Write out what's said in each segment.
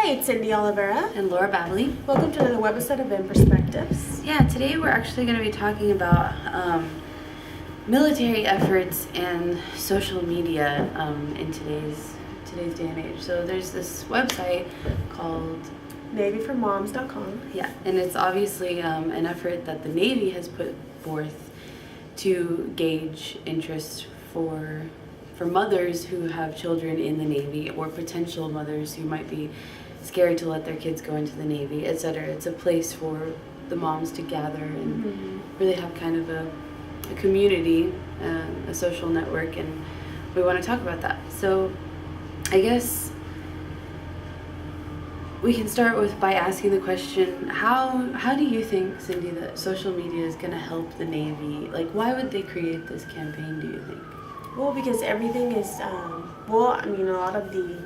Hi, it's Cindy Oliveira. And Laura Babley. Welcome to another webisode of In Perspectives. Yeah, today we're actually going to be talking about military efforts and social media in today's day and age. So there's this website called NavyForMoms.com. Yeah, and it's obviously an effort that the Navy has put forth to gauge interest for mothers who have children in the Navy, or potential mothers who might be scared to let their kids go into the Navy, etc. It's a place for the moms to gather and really have kind of a community, a social network, and we want to talk about that. So I guess we can start by asking the question, how do you think, Cindy, that social media is going to help the Navy? Like, why would they create this campaign, do you think? Well, because everything is, a lot of the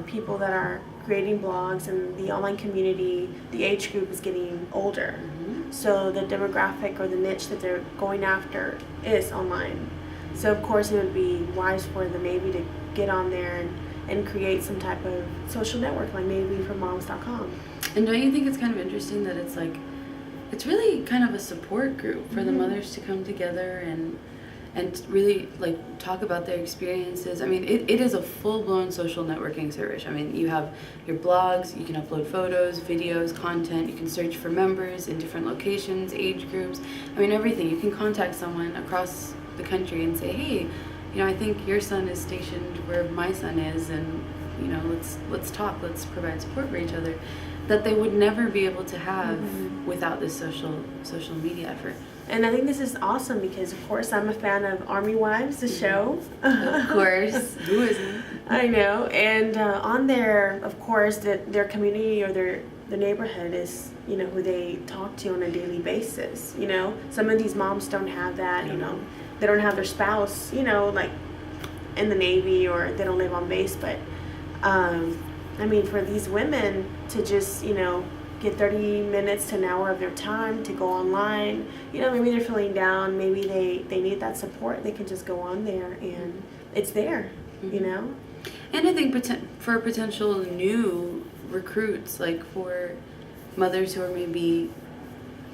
people that are creating blogs and the online community, the age group is getting older. Mm-hmm. So the demographic or the niche that they're going after is online. So of course it would be wise for the Navy to get on there and create some type of social network like NavyForMoms.com. And don't you think it's kind of interesting that it's really kind of a support group for the mothers to come together and really like talk about their experiences? I mean, it is a full-blown social networking service. I mean, you have your blogs, you can upload photos, videos, content, you can search for members in different locations, age groups, I mean everything. You can contact someone across the country and say, hey, I think your son is stationed where my son is, and let's talk, let's provide support for each other, that they would never be able to have without this social media effort. And I think this is awesome because, of course, I'm a fan of Army Wives, the show. Of course. Who isn't? I know. And on there, of course, their community or their neighborhood is, who they talk to on a daily basis. Some of these moms don't have that, They don't have their spouse, like in the Navy, or they don't live on base. But, for these women to just, get 30 minutes to an hour of their time to go online. Maybe they're feeling down. Maybe they need that support. They can just go on there and it's there, And I think for potential new recruits, like for mothers who are maybe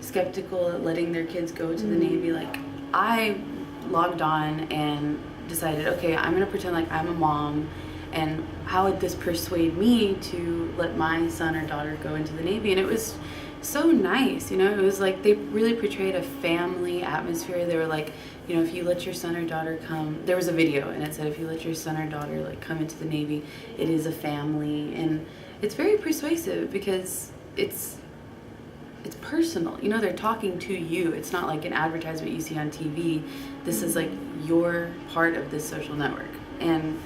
skeptical at letting their kids go to the Navy, like I logged on and decided, okay, I'm going to pretend like I'm a mom. And how would this persuade me to let my son or daughter go into the Navy? And it was so nice, It was like they really portrayed a family atmosphere. They were like, if you let your son or daughter come, there was a video and it said, if you let your son or daughter like come into the Navy, it is a family. And it's very persuasive because it's personal. They're talking to you. It's not like an advertisement you see on TV. This is like you're part of this social network. And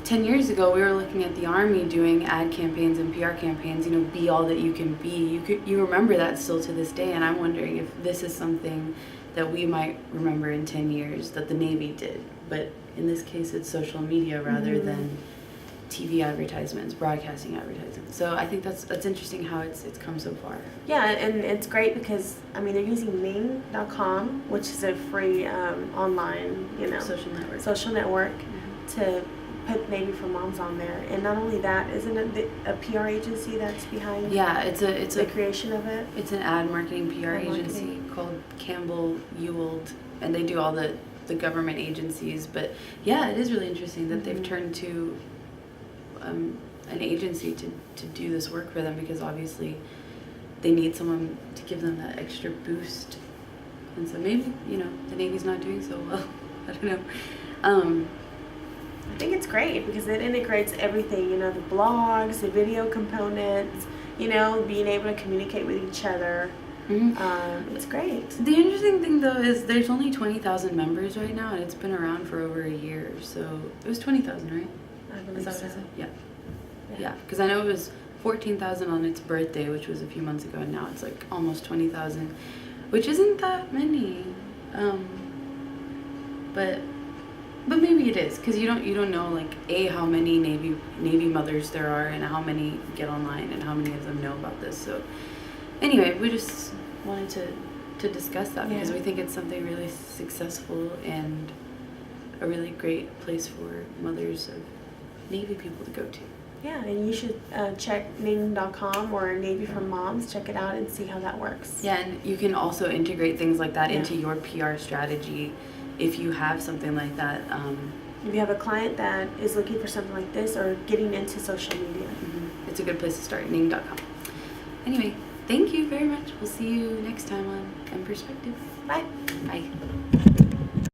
10 years ago, we were looking at the Army doing ad campaigns and PR campaigns, be all that you can be. You remember that still to this day, and I'm wondering if this is something that we might remember in 10 years that the Navy did. But in this case, it's social media rather than TV advertisements, broadcasting advertisements. So I think that's interesting how it's come so far. Yeah, and it's great because, they're using Ning.com, which is a free online, social network to put Navy for Moms on there. And not only that, isn't it a PR agency that's behind it's the creation of it? It's an ad marketing PR agency called Campbell Ewald, and they do all the government agencies. But yeah, it is really interesting that they've turned to an agency to do this work for them, because obviously they need someone to give them that extra boost. And so maybe, the Navy's not doing so well. I don't know. I think it's great because it integrates everything, the blogs, the video components, being able to communicate with each other. It's great. The interesting thing, though, is there's only 20,000 members right now, and it's been around for over a year. So it was 20,000, right? I believe so. What I said? Yeah, because I know it was 14,000 on its birthday, which was a few months ago, and now it's like almost 20,000, which isn't that many. But maybe it is, because you don't know like how many Navy mothers there are, and how many get online, and how many of them know about this. So anyway, we just wanted to discuss that because we think it's something really successful and a really great place for mothers of Navy people to go to. Yeah, and you should check Ning.com or Navy for Moms. Check it out and see how that works. Yeah, and you can also integrate things like that Yeah. into your PR strategy if you have something like that. If you have a client that is looking for something like this or getting into social media. It's a good place to start, Ning.com. Anyway, thank you very much. We'll see you next time on M Perspective. Bye. Bye.